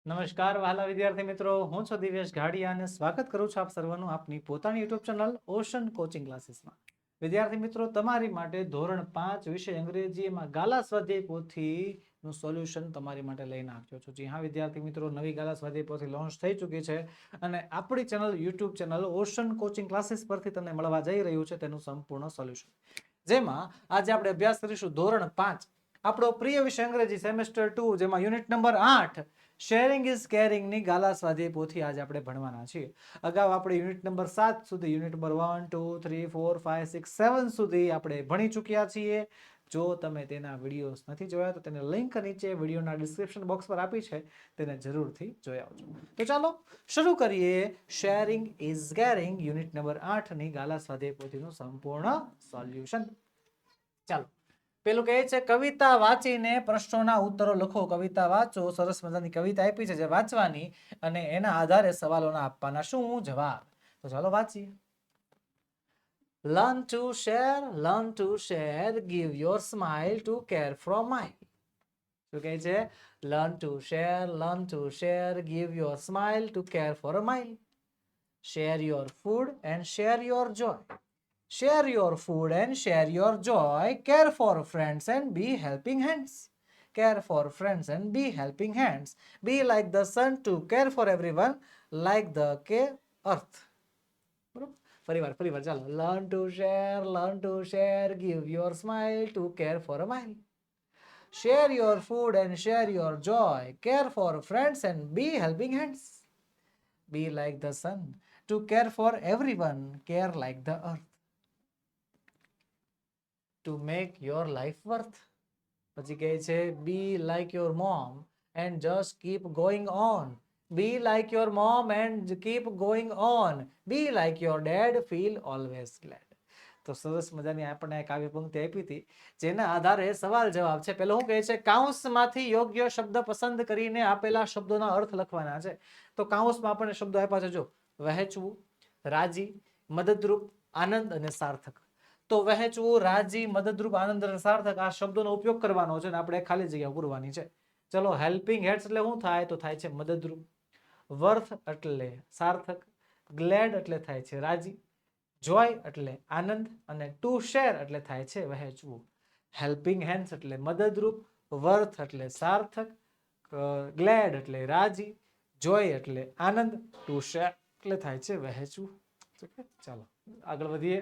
નમસ્કાર વહાલા વિદ્યાર્થી મિત્રો, હું છું દિવ્યેશ ઘાડિયા અને સ્વાગત કરું છું આપ સર્વનું આપની પોતાની યુટ્યુબ ચેનલ ઓશન કોચિંગ ક્લાસીસમાં. વિદ્યાર્થી મિત્રો, તમારી માટે ધોરણ 5 વિષય અંગ્રેજીમાં ગાલા સ્વાધ્યાય પોથીનું સોલ્યુશન તમારી માટે લઈને આવ્યો છું. જી હા વિદ્યાર્થી મિત્રો, નવી ગાલા સ્વાધ્યાય પોથી લોન્ચ થઈ ચૂકી છે અને આપણી channel YouTube channel ocean coaching classes પરથી તમને મળવા જઈ રહ્યું છે તેનું સંપૂર્ણ સોલ્યુશન, જેમાં આજે આપણે અભ્યાસ કરીશું ધોરણ 5 આપણો પ્રિય વિષય અંગ્રેજી સેમેસ્ટર 2, જેમાં unit number 8 sharing is caring ની ગાલા સ્વાધ્યાય પોથી આજે આપણે ભણવાના છીએ. અગાઉ આપણે યુનિટ નંબર 7 સુધી, યુનિટ નંબર 1 2 3 4 5 6 7 સુધી આપણે ભણી ચૂક્યા છીએ. જો તમે તેના વિડીયોઝ નથી જોયા તો તેને લિંક નીચે વિડીયોના ડિસ્ક્રિપ્શન બોક્સ પર આપી છે, તેને જરૂરથી જોઈ આવજો. તો ચાલો શરૂ કરીએ sharing is caring unit number 8 ની ગાલા સ્વાધ્યાય પોથીનું સંપૂર્ણ સોલ્યુશન. ચાલો, પેલું કહે છે કવિતા વાંચીને પ્રશ્નોના ઉત્તરો લખો. કવિતા વાંચો, સરસ મજાની કવિતા આપી છે જે વાંચવાની અને એના આધારે સવાલોના આપવાના શું જવાબ. તો ચાલો વાંચીએ. Learn to share, give your smile to care from mine. શું કહે છે? Learn to share, give your smile to care for a mile. Share your food and share your joy. Share your food and share your joy. Care for friends and be helping hands. Care for friends and be helping hands. Be like the sun to care for everyone, like the earth. ફરીવાર ચાલો. Learn to share, give your smile to care for a mile. Share your food and share your joy. Care for friends and be helping hands. Be like the sun to care for everyone, care like the earth. To make your life worth. પછી કહે છે be like your mom and just keep going on. Be like your mom and keep going on. Be like your dad, feel always glad. તો સરસ મજાની આપણને એક કાવ્ય પંક્તિ આપી હતી જેના આધારે સવાલ જવાબ છે. પેલો શું કહે છે? કાઉન્સમાંથી યોગ્ય શબ્દ પસંદ કરીને આપેલા શબ્દોના અર્થ લખવાના છે. તો કાઉન્સમાં આપણને શબ્દો આપ્યા છે, જો વહેંચવું, રાજી, મદદરૂપ, આનંદ અને સાર્થક. તો વહેંચવું, રાજી, મદદરૂપ, આનંદ અને સાર્થક આ શબ્દોનો ઉપયોગ કરવાનો છે અને આપણે ખાલી જગ્યા પૂરવાની છે. ચલો, હેલ્પિંગ હેન્ડ્સ એટલે શું થાય? તો થાય છે મદદરૂપ. વર્થ એટલે સાર્થક. ગ્લેડ એટલે થાય છે રાજી. જોય એટલે આનંદ. અને ટુ શેર એટલે થાય છે વહેંચવું. હેલ્પિંગ હેન્ડ્સ એટલે મદદરૂપ, વર્થ એટલે સાર્થક, ગ્લેડ એટલે રાજી, જોય એટલે આનંદ, ટુ શેર એટલે થાય છે વહેંચવું. ચાલો આગળ વધીએ.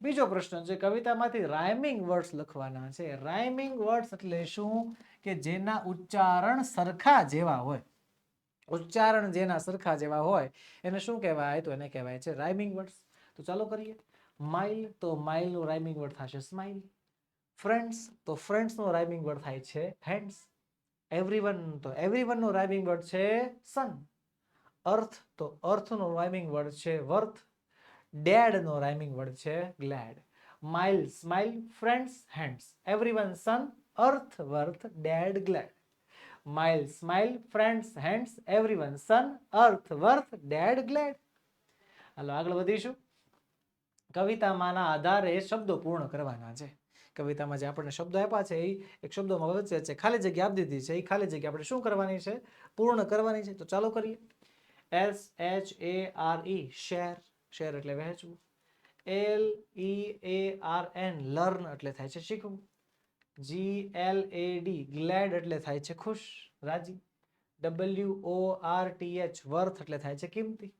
બીજો પ્રશ્ન છે, કવિતામાંથી રાઇમિંગ વર્ડ્સ લખવાના છે. રાઇમિંગ વર્ડ્સ એટલે શું? કે જેના ઉચ્ચારણ સરખા જેવા હોય. ઉચ્ચારણ જેના સરખા જેવા હોય એને શું કહેવાય? તો એને કહેવાય છે રાઇમિંગ વર્ડ્સ. તો ચાલો કરીએ. માઇલ, તો માઇલ નું રાઇમિંગ વર્ડ થશે સ્માઇલ. ફ્રેન્ડ્સ, તો ફ્રેન્ડ્સ નું રાઇમિંગ વર્ડ થાય છે હેન્ડ્સ. એવરીવન, તો એવરીવન નું રાઇમિંગ વર્ડ છે સન. અર્થ, તો અર્થ નું રાઇમિંગ વર્ડ છે વર્થ. ડેડ નો રાઇમિંગ વર્ડ છે glad. Mile, smile, friends, hands. Everyone sun, earth, worth, dad, glad. Mile, smile, friends, hands, everyone sun, earth, worth, dad, glad. હાલો આગળ વધીશું. કવિતામાંના આધારે શબ્દો પૂર્ણ કરવાના છે. કવિતામાં જે આપણને શબ્દો આપ્યા છે એ એક શબ્દોમાં વચ્ચે છે ખાલી જગ્યા આપી દીધી છે. એ ખાલી જગ્યા આપણે શું કરવાની છે? પૂર્ણ કરવાની છે. તો ચાલો કરીએ. SHARE, શેર, શેર એટલે વહેંચવું. LEARN, લર્ન એટલે થાય છે શીખવું. GLAD, ગ્લેડ એટલે થાય છે ખુશ, રાજી. WORTH, વર્થ એટલે થાય છે કિંમતી.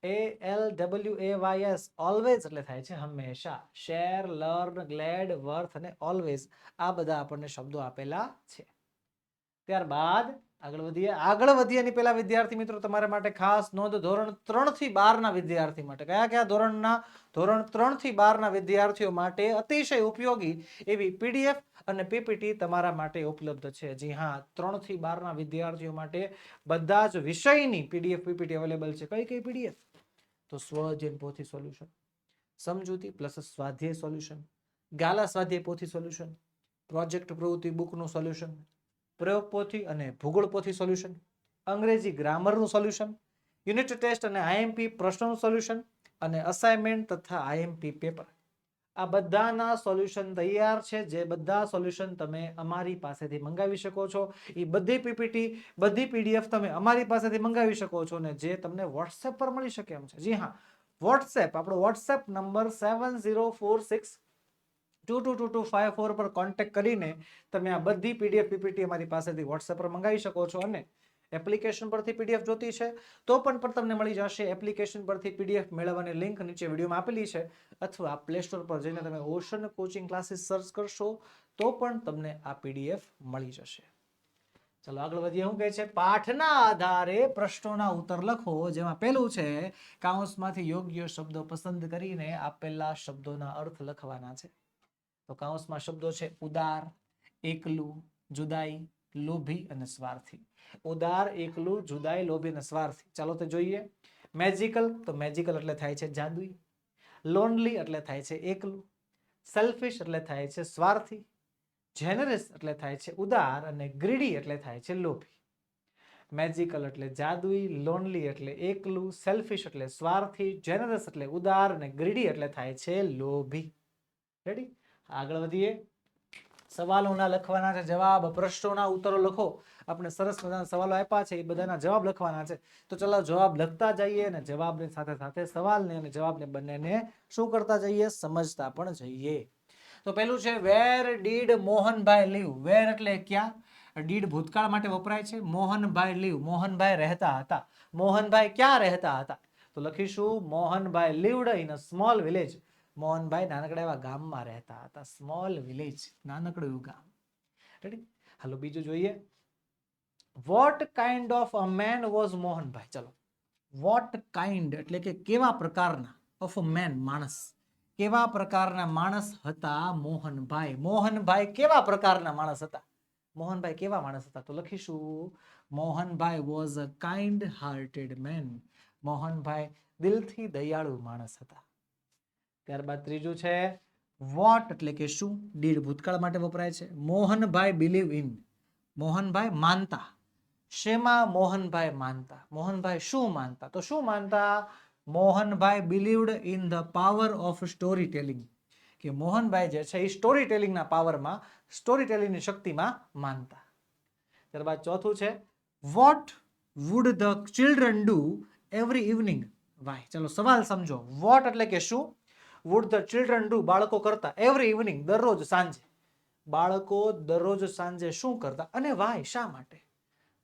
ALWAYS, ઓલવેઝ એટલે થાય છે હંમેશા. શેર, લર્ન, ગ્લેડ, વર્થ અને ઓલવેઝ આ બધા આપણને શબ્દો આપેલા છે. ત્યારબાદ આગળ વધીએ એની પહેલા વિદ્યાર્થી મિત્રો તમારા માટે ખાસ નોંધ. ધોરણ 3 થી 12 ના વિદ્યાર્થી માટે, કયા ધોરણના? ધોરણ 3 થી 12 ના વિદ્યાર્થીઓ માટે અતિશય ઉપયોગી એવી PDF અને PPT તમારા માટે ઉપલબ્ધ છે. જી હા, 3 થી 12 ના વિદ્યાર્થીઓ માટે બધા જ વિષયની PDF PPT અવેલેબલ છે. કઈ PDF? તો સ્વઅધ્યયન પોથી સોલ્યુશન, સમજૂતી પ્લસ સ્વાધ્યાય સોલ્યુશન, ગાલા સ્વાધ્યાય પોથી સોલ્યુશન, પ્રોજેક્ટ પ્રવૃત્તિ બુકનું સોલ્યુશન, પ્રયોગ પોથી અને ભૂગોળ પોથી સોલ્યુશન, અંગ્રેજી ગ્રામરનું સોલ્યુશન, યુનિટ ટેસ્ટ અને IMP પ્રશ્નોનું સોલ્યુશન અને અસાઇનમેન્ટ તથા IMP પેપર આ બધાના સોલ્યુશન તૈયાર છે, જે બધા સોલ્યુશન તમે અમારી પાસેથી મંગાવી શકો છો. એ બધી પીપીટી, બધી પીડીએફ તમે અમારી પાસેથી મંગાવી શકો છો ને જે તમને વોટ્સએપ પર મળી શકે એમ છે. જી હા, વોટ્સએપ, આપણો વોટ્સએપ નંબર 7046222254 પર કોન્ટેક્ટ કરીને તમે આ બધી પીડીએફ પીપીટી અમારી પાસેથી વોટ્સએપ પર મંગાવી શકો છો. અને એપ્લિકેશન પરથી પીડીએફ જોતી છે તો પણ તમને મળી જશે. એપ્લિકેશન પરથી પીડીએફ મેળવવાની લિંક નીચે વિડીયોમાં આપેલી છે, અથવા પ્લે સ્ટોર પર જઈને તમે ઓશન કોચિંગ ક્લાસીસ સર્ચ કરશો તો પણ તમને આ પીડીએફ મળી જશે. ચલો આગળ વધીએ. શું કહે છે? પાઠના આધારે પ્રશ્નોના ઉત્તર લખો, જેમાં પહેલું છે કૌંસમાંથી યોગ્ય શબ્દો પસંદ કરીને આપેલા શબ્દોના અર્થ લખવાના છે. તો કૌંસમાં શબ્દો છે ઉદાર, એકલું, જુદાઈ, લોભી અને સ્વાર્થી. ઉદાર, એકલું, જુદાઈ, લોભી અને સ્વાર્થી. ચાલો તો જોઈએ. મેજિકલ, તો મેજિકલ એટલે થાય છે જાદુઈ. લોનલી એટલે થાય છે એકલું. સેલ્ફિશ એટલે થાય છે સ્વાર્થી. જેનરસ એટલે થાય છે ઉદાર. અને ગ્રીડી એટલે થાય છે લોભી. મેજિકલ એટલે જાદુઈ, લોનલી એટલે એકલું, સેલ્ફિશ એટલે સ્વાર્થી, જેનરસ એટલે ઉદાર અને ગ્રીડી એટલે થાય છે લોભી. રેડી? આગળ વધીએ. સવાલોના લખવાના છે જવાબ, પ્રશ્નોના ઉત્તરો લખો. આપણે સરસ મજાના સવાલો આપ્યા છે, એ બધાના જવાબ લખવાના છે. તો ચલો જવાબ લખતા જઈએ અને જવાબની સાથે સાથે સવાલને અને જવાબને બંનેને શું કરતા જઈએ? સમજતા પણ જઈએ. તો પેલું છે વેર ડીડ મોહનભાઈ લીવ. વેર એટલે ક્યાં, ડીડ ભૂતકાળ માટે વપરાય છે. મોહનભાઈ લીવ, મોહનભાઈ રહેતા હતા. મોહનભાઈ ક્યાં રહેતા હતા? તો લખીશું Mohanbhai lived in a small village. Mohanbhai નાનકડા એવા ગામમાં રહેતા હતા. સ્મોલ વિલેજ, નાનકડું એવું ગામ. રેડી? હાલો બીજું જોઈએ. What kind of a man was Mohanbhai. ચલો, વોટ કાઇન્ડ એટલે કે કેવા પ્રકારના, ઓફ અ મેન માણસ, કેવા પ્રકારના માણસ હતા મોહનભાઈ. મોહનભાઈ કેવા પ્રકારના માણસ હતા? મોહનભાઈ કેવા માણસ હતા? તો લખીશું Mohanbhai was a kind hearted man. Mohanbhai દિલથી દયાળુ માણસ હતા. ત્યારબાદ ત્રીજું છે વોટ એટલે કે શું, ડીડ ભૂતકાળ માટે વપરાય છે. મોહનભાઈ બિલીવ ઇન, મોહનભાઈ માનતા. શેમાં મોહનભાઈ માનતા? મોહનભાઈ શું માનતા? તો શું માનતા? Mohanbhai believed in the power of story telling. કે મોહનભાઈ જે છે એ સ્ટોરી ટેલિંગના પાવરમાં, સ્ટોરી ટેલિંગની શક્તિમાં માનતા. ત્યારબાદ ચોથું છે what would the children do every evening. વાય. ચલો સવાલ સમજો. વોટ એટલે કે શું, વુડ ધ ચિલ્ડ્રન ડુ બાળકો કરતા, એવરી ઇવનિંગ દરરોજ સાંજે. બાળકો દરરોજ સાંજે શું કરતા અને વાય શા માટે?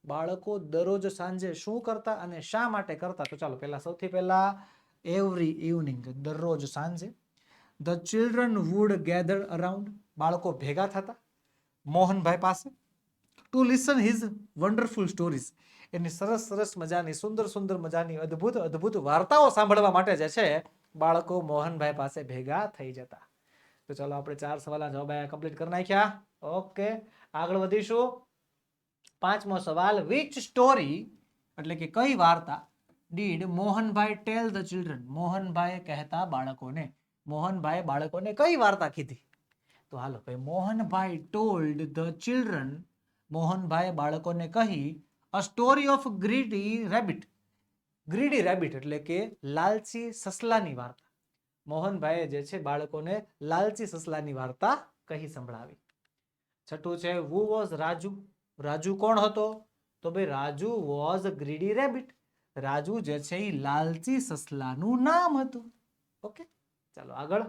બાળકો દરરોજ સાંજે શું કરતા અને શા માટે કરતા? તો ચાલો પહેલા સૌથી પહેલા એવરી ઇવનિંગ, દરરોજ સાંજે. The children would gather around, બાળકો ભેગા થતા મોહનભાઈ પાસે. To listen his wonderful stories, એની સરસ સરસ મજાની, સુંદર સુંદર મજાની, અદ્ભુત અદ્ભુત વાર્તાઓ સાંભળવા માટે જે છે બાળકો મોહનભાઈ પાસે ભેગા થઈ જતા. તો ચાલો આપણે 4 સવાલના જવાબ કમ્પ્લીટ કરી નાખ્યા. ઓકે, આગળ વધીશું. પાંચમો સવાલ, વિચ સ્ટોરી એટલે કે કઈ વાર્તા did Mohanbhai tell the children, Mohanbhai કહેતા બાળકોને. મોહનભાઈ બાળકોને કઈ વાર્તા કીધી? તો હાલો ભાઈ, Mohanbhai told the children, Mohanbhai બાળકોને કહી અ story of greedy rabbit. Greedy rabbit એટલે કે લાલચી સસલાની વાર્તા. મોહનભાઈએ જે છે બાળકોને લાલચી સસલાની વાર્તા કહી સંભળાવી. છઠ્ઠું છે who was રાજુ. રાજુ કોણ હતો? તો ભાઈ Raju was greedy rabbit. Raju જે છે એ લાલચી સસલાનું નામ હતું. ઓકે, ચાલો આગળ.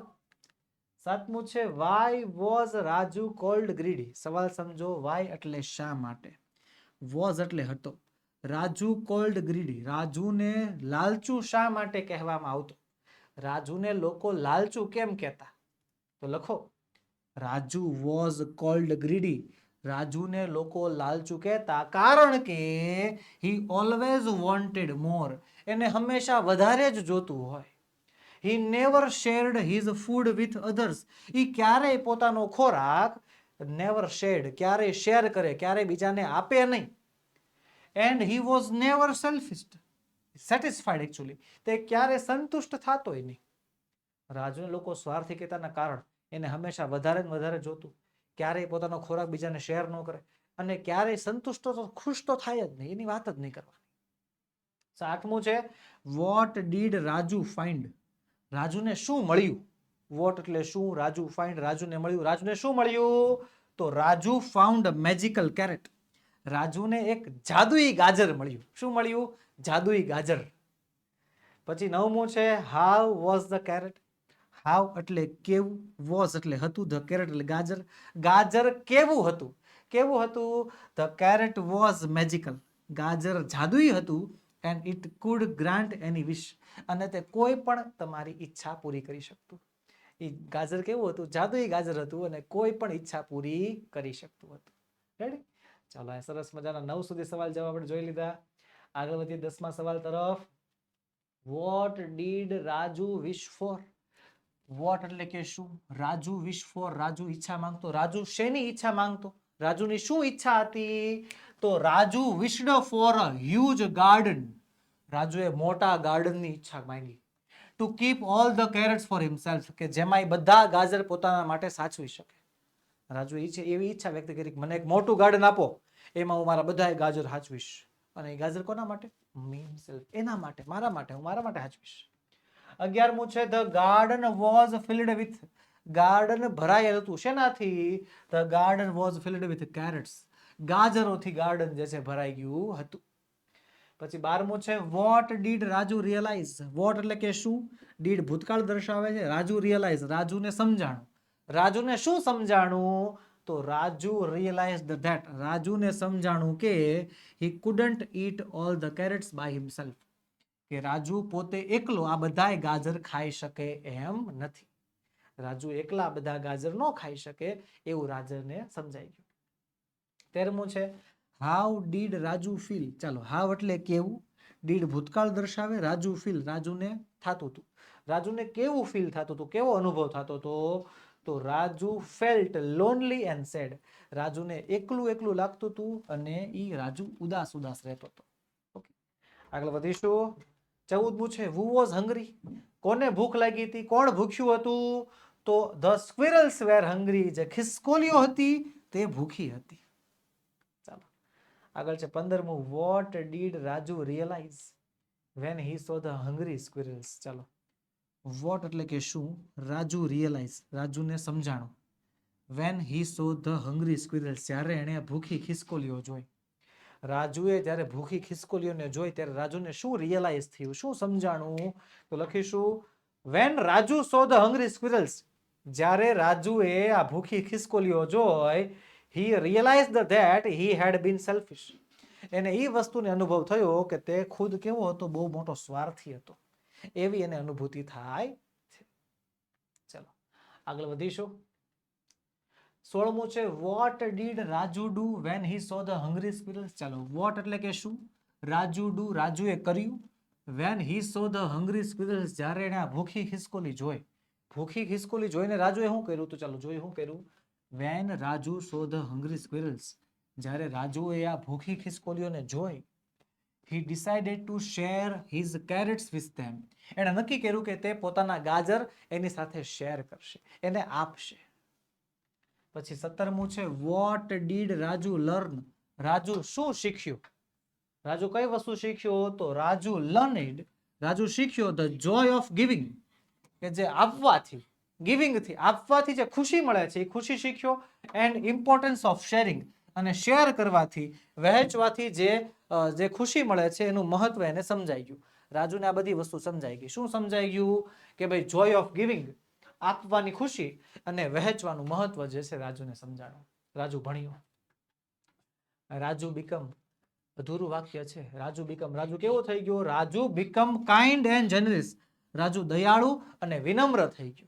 સાતમું છે why was Raju called greedy. સવાલ સમજો. why એટલે શા માટે, was એટલે હતો, રાજુ called greedy, રાજુને લાલચુ શા માટે કહેવામાં આવતું? રાજુને લોકો લાલચુ કેમ કહેતા? તો લખો રાજુ was called greedy, રાજુને લોકો લાલચુ કહેતા કારણ કે he always wanted more, એને હંમેશા વધારે જ જોતું હોય. he never shared his food with others, એ ક્યારેય પોતાનો ખોરાક never shared, ક્યારેય શેર કરે, ક્યારેય બીજાને આપે નહીં. and he was never selfish, satisfied actually, તે ક્યારે સંતુષ્ટ થતોય નહીં. રાજુને લોકો સ્વાર્થી કહેતાના કારણ એને હંમેશા વધારે ને વધારે જોતું, ક્યારેય પોતાનો ખોરાક બીજાને શેર ન કરે અને ક્યારેય સંતુષ્ટ તો ખુશ તો થાય જ નહીં, એની વાત જ નહીં કરવાની. આઠમું છે વોટ ડીડ રાજુ ફાઇન્ડ, રાજુને શું મળ્યું? વોટ એટલે શું, રાજુ ફાઇન્ડ, રાજુને મળ્યું. રાજુને શું મળ્યું? તો Raju found a magical carrot. રાજુને એક જાદુઈ ગાજર મળ્યું. શું મળ્યું? જાદુઈ ગાજર. પછી 9મું છે how was the carrot. How એટલે કેવું, વોઝ એટલે હતું, ધ કેરેટ એટલે ગાજર. ગાજર કેવું હતું? કેવું હતું? The carrot was magical. ગાજર જાદુઈ હતું. And it could grant any wish. અને તે કોઈ પણ તમારી ઈચ્છા પૂરી કરી શકતું. એ ગાજર કેવું હતું? જાદુઈ ગાજર હતું અને કોઈ પણ ઈચ્છા પૂરી કરી શકતું હતું. રેડી? ચાલો, આ સરસ મજાના 9 સુધી સવાલ જવાબ આપણે જોઈ લીધા. આગળ વધીએ 10મા સવાલ તરફ. What did Raju wish for? What એટલે કે શું? રાજુ વિશ ફોર, રાજુ ઈચ્છા માંગતો. રાજુ શેની ઈચ્છા માંગતો? રાજુની શું ઈચ્છા હતી? તો Raju wished for a huge garden. રાજુએ મોટા ગાર્ડનની ઈચ્છા માંગી. To keep all the carrots for himself, કે જેમાં એ બધા ગાજર પોતાના માટે સાચવી શકે. રાજુ એવી ઈચ્છા વ્યક્ત કરી કે મને એક મોટું ગાર્ડન આપો, એમાં હું મારા બધા ગાજર સાચવીશ. અને એ ગાજર કોના માટે? હિમસેલ્ફ, એના માટે, મારા માટે, હું મારા માટે સાચવીશ. 11મું છે the garden was filled with. Garden ભરાયેલ હતું. શેનાથી? The garden was filled with carrots. ગાજરોથી ગાર્ડન જે છે ભરાઈ ગયું હતું. પછી 12મું છે what did Raju realise. What એટલે કે શું? ડીડ ભૂતકાળ દર્શાવે છે. રાજુ રિયલાઇઝ, રાજુને સમજાણું. રાજુને શું સમજાણું? તો રાજુ રિયલાઇઝડ ધેટ, રાજુને સમજાણું કે he couldn't eat all the carrots by himself, કે રાજુ પોતે એકલો આ બધાય ગાજર ખાઈ શકે એમ નથી. રાજુ એકલા બધા ગાજર ન ખાઈ શકે એવું રાજુને સમજાઈ ગયું. 13મું છે હાઉ ડીડ રાજુ ફીલ. ચાલો, હાઉ એટલે કેવું, ડીડ ભૂતકાળ દર્શાવે, રાજુ ફીલ, રાજુને થાતું હતું. રાજુને કેવું ફીલ થતું હતું, કેવો અનુભવ થતો હતો? તો Raju felt lonely and sad. રાજુને એકલું એકલું લાગતું હતું અને ઈ રાજુ ઉદાસ ઉદાસ રહેતો હતો. ઓકે, આગળ વધીશું. 14મું છે who was hungry. કોને ભૂખ લાગી હતી? કોણ ભૂખ્યું હતું? તો ધ સ્ક્વિરલ્સ વેર હંગ્રી. જે ખિસકોલીઓ હતી તે ભૂખી હતી. ચાલો, આગળ છે 15મું what did Raju realise when he saw the hungry squirrels. ચાલો, વોટ એટલે કે શું? રાજુ રિયલાઇઝ, રાજુને સમજાણું. When he saw the hungry squirrels, જ્યારે એણે ભૂખી ખિસકોલીઓ જોઈ. રાજુએ જ્યારે ભૂખી ખિસકોલીઓને જોઈ ત્યારે રાજુને શું રિયલાઇઝ થયું, શું સમજાણું? તો લખીશું when Raju saw the hungry squirrels. જ્યારે રાજુએ આ ભૂખી ખિસકોલીઓ જોઈ, he realized that he had been selfish. એને એ વસ્તુને અનુભવ થયો કે તે ખુદ કેવો હતો? બહુ મોટો સ્વાર્થી હતો. એવી એને અનુભૂતિ થાય છે. ચલો, આગળ વધીશું. 16મું છે what did Raju do when he saw the hungry squirrels. ચાલો, વોટ એટલે કે શું? રાજુ ડુ, રાજુએ કર્યું. Van he saw the hungry squirrels, જ્યારે એને આ ભૂખી ખિસકોલી જોઈ. ભૂખી ખિસકોલી જોઈને રાજુએ શું કર્યું? તો ચાલો જોઈએ શું કર્યું. When Raju saw the hungry squirrels, જ્યારે રાજુએ આ ભૂખી ખિસકોલીઓને જોઈ, he decided to share his carrots with them. એણે નક્કી કર્યું કે તે પોતાના ગાજર એની સાથે શેર કરશે, એને આપશે. પછી 17મું છે what did Raju learn. Raju શું શીખ્યું? રાજુ કઈ વસ્તુ શીખ્યો? તો રાજુ લર્નડ, રાજુ શીખ્યો ધ જોય ઓફ ગિવિંગ, કે જે આપવાથી, ગિવિંગથી, આપવાથી જે ખુશી મળે છે એ ખુશી શીખ્યો. એન્ડ ઇમ્પોર્ટન્સ ઓફ શેરિંગ, અને શેર કરવાથી, વહેંચવાથી જે ખુશી મળે છે એનું મહત્વ એને સમજાઈ ગયું. રાજુને આ બધી વસ્તુ સમજાઈ ગઈ. શું સમજાઈ ગયું? કે ભાઈ જોય ઓફ ગિવિંગ, આપવાની ખુશી, અને વહેંચવાનું મહત્વ જે છે રાજુને સમજાણું. રાજુ ભણ્યો. રાજુ બીકમ, અધૂરું વાક્ય છે. રાજુ બીકમ, રાજુ કેવો થઈ ગયો? Raju become kind and generous. Raju દયાળુ અને વિનમ્ર થઈ ગયો.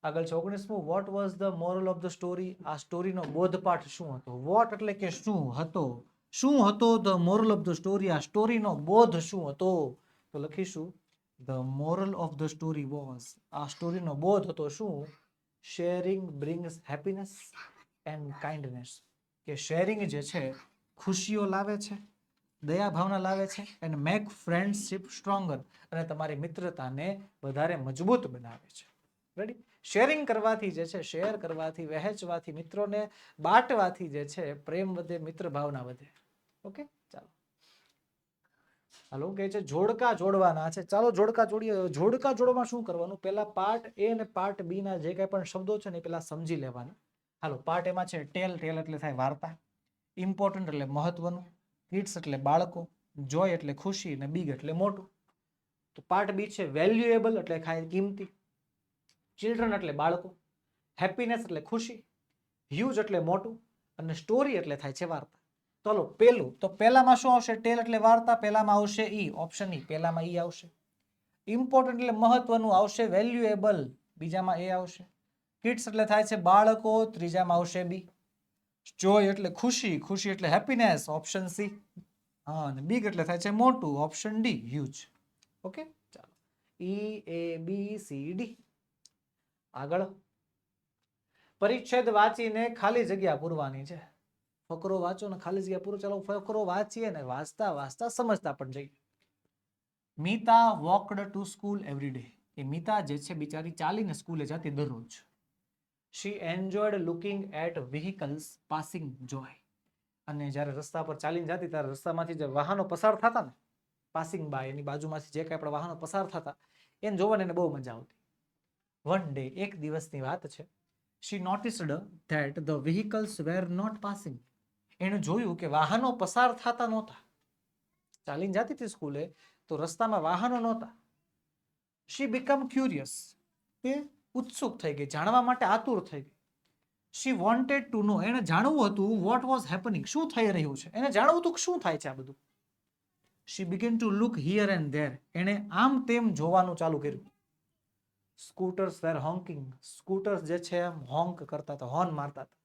આગળ છે 19મું what was the moral of the story. આ સ્ટોરીનો બોધપાઠ શું હતો? વોટ એટલે કે શું હતો, શું હતો the moral of the story, આ સ્ટોરીનો બોધ શું હતો? તો લખીશું the moral of the story was, આ સ્ટોરીનો બોધ હતો શું? Sharing brings happiness and kindness, કે શેરિંગ જે છે ખુશીઓ લાવે છે, દયા ભાવના લાવે છે. એન્ડ મેક ફ્રેન્ડશિપ સ્ટ્રોંગર, અને તમારી મિત્રતાને વધારે મજબૂત બનાવે છે. રેડી? શેરિંગ કરવાથી જે છે, શેર કરવાથી, વહેંચવાથી, મિત્રોને બાંટવાથી જે છે પ્રેમ વધે, મિત્ર ભાવના વધે. ઓકે, ચાલો હાલો કે છે જોડકા જોડવાના છે. ચાલો જોડકા જોડીએ. જોડકા જોડવામાં શું કરવાનું? પેલા પાર્ટ એ અને પાર્ટ બી ના જે કઈ પણ શબ્દો છે ને પેલા સમજી લેવાના. હાલો પાર્ટ એમાં છે ટેલ. ટેલ એટલે થાય વાર્તા. ઇમ્પોર્ટન્ટ એટલે મહત્વનું. કિડ્સ એટલે બાળકો. જોય એટલે ખુશી અને બિગ એટલે મોટું. તો પાર્ટ બી છે વેલ્યુએબલ એટલે થાય કિંમતી. ચિલ્ડ્રન એટલે બાળકો. હેપીનેસ એટલે ખુશી. હ્યુજ એટલે મોટું. અને સ્ટોરી એટલે થાય છે વાર્તા. ચલો પેલું તો પેલામાં શું આવશે? ટેલ એટલે વાર્તા. પેલામાં આવશે ઈ. ઓપ્શન ઈ. પેલામાં ઈ આવશે. ઇમ્પોર્ટન્ટ એટલે મહત્વનું આવશે વેલ્યુએબલ. બીજામાં એ આવશે. કિડ્સ એટલે થાય છે બાળકો. ત્રીજામાં આવશે બી. જોય એટલે ખુશી. ખુશી એટલે હેપીનેસ. Option C. હા અને બિગ એટલે થાય છે મોટું. Option D huge. ઓકે ચાલો ઈ એ બી સી ડી. આગળ પરિચ્છેદ વાંચીને ખાલી જગ્યા પૂરવાની છે. ફકરો વાંચો ને ખાલી જગ્યા પૂરો. ચાલો ફકરો વાંચીએ ને વાંચતા વાંચતા સમજતા પણ જઈએ. Meeta walked to school every day. એ મીતા જે છે બિચારી ચાલીને સ્કૂલે જતી દરરોજ. She enjoyed looking at vehicles passing joy. અને જ્યારે રસ્તા પર ચાલીને જતી ત્યારે રસ્તામાંથી જે વાહનો પસાર થતા ને પાસિંગ બાય એની બાજુમાંથી જે કાંઈ પણ વાહનો પસાર થતા એને જોવાની એને બહુ મજા આવતી. વન ડે એક દિવસની વાત છે. She noticed that the vehicles were not passing. એણે જોયું કે વાહનો પસાર થતા નહોતા. ચાલીને જતી હતી સ્કૂલે તો રસ્તામાં વાહનો નહોતા. શી બીકમ ક્યુરિયસ. તે ઉત્સુક થઈ ગઈ. જાણવા માટે આતુર થઈ ગઈ. શી વોન્ટેડ ટુ નો. એને જાણવું હતું વોટ વોઝ હેપનિંગ. શું થઈ રહ્યું છે એને જાણવું હતું કે શું થાય છે આ બધું. She began to look here and there. એને આમ તેમ જોવાનું ચાલુ કર્યું. સ્કૂટર્સ વેર હોન્કિંગ. સ્કૂટર્સ જે છે એમ હોન્ક કરતા હતા, હોર્ન મારતા હતા.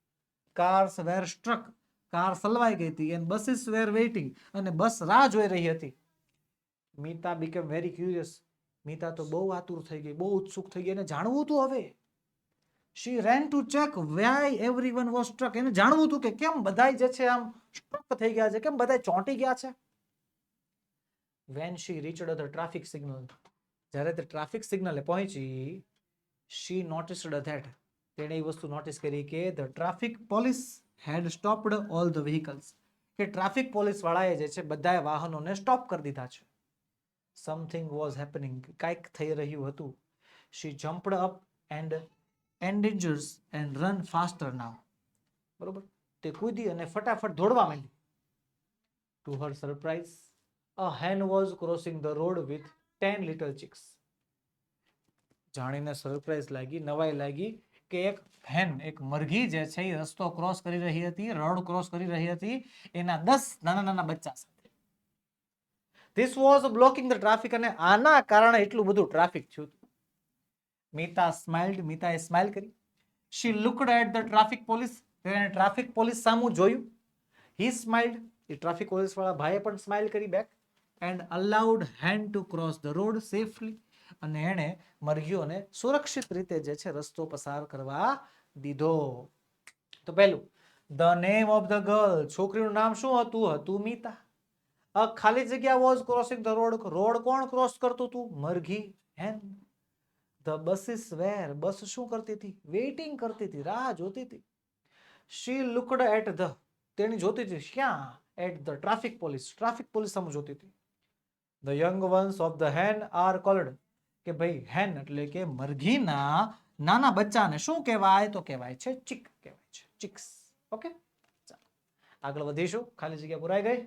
Cars were struck. કાર સલવાઈ ગઈ હતી. And buses were waiting. અને બસ રાહ જોઈ રહી હતી. Meeta became very curious. Meeta તો બહુ આતુર થઈ ગઈ, બહુ ઉત્સુક થઈ ગઈ. એને જાણવું હતું હવે. She ran to check why everyone was struck. એને જાણવું હતું કે કેમ બધાય જે છે આમ સ્ટ્રક થઈ ગયા છે, કેમ બધાય ચોંટી ગયા છે. When she reached the traffic signal. જ્યારે તે ટ્રાફિક સિગ્નલે પહોંચી શી નોટિસ્ડ ધેટ. તેણે એ વસ્તુ નોટિસ કરી કે the traffic police had stopped all the vehicles. કે ટ્રાફિક પોલીસ વાળાએ જે છે બધાય વાહનોને સ્ટોપ કરી દીધા છે. Something was happening. કાંઈક થઈ રહ્યું હતું. She jumped up and endangers and run faster now. બરોબર. તે કૂદી અને ફટાફટ દોડવા માંડી. To her surprise a hen was crossing the road with 10 little chicks. જાણીને સરપ્રાઈઝ લાગી, નવાઈ લાગી કે એક હેન, એક મરઘી જે છે એ રસ્તો ક્રોસ કરી રહી હતી, રોડ ક્રોસ કરી રહી હતી એના 10 નાના નાના બચ્ચા સાથે. This was blocking the traffic. અને આના કારણે એટલું બધું ટ્રાફિક થયું. મીતા સ્માઇલ્ડ. મીતાએ સ્માઇલ કરી. શી લુક્ડ એટ ધ ટ્રાફિક પોલીસ. તેણે ટ્રાફિક પોલીસ સામું જોયું. હી સ્માઇલ્ડ. એ ટ્રાફિક પોલીસ વાળા ભાઈએ પણ સ્માઇલ કરી back. And allowed hand to cross the road safely. અને એણે મરઘીઓને સુરક્ષિત રીતે જે છે રસ્તો પસાર કરવા દીધો. તો પહેલું the name of the girl. છોકરીનું નામ શું હતું? હતું મીતા. ખાલી જગ્યા was crossing the road. Road કોણ ક્રોસ કરતું હતું? મરઘી, હેન. ધ બસીસ વેર. બસ શું કરતી હતી? વેઇટિંગ કરતી હતી, રાહ જોતી હતી. She looked at the. તેની જોતી હતી ક્યાં? At the traffic police. Traffic police સામે જોતી હતી. The young ones of the hen are called. કે ભાઈ હેન એટલે કે મરઘીના નાના બચ્ચાને શું કહેવાય? તો કહેવાય છે ચીક. કહેવાય છે ચિક્સ. ઓકે ચાલો આગળ વધીશું. ખાલી જગ્યા પુરાઈ ગઈ.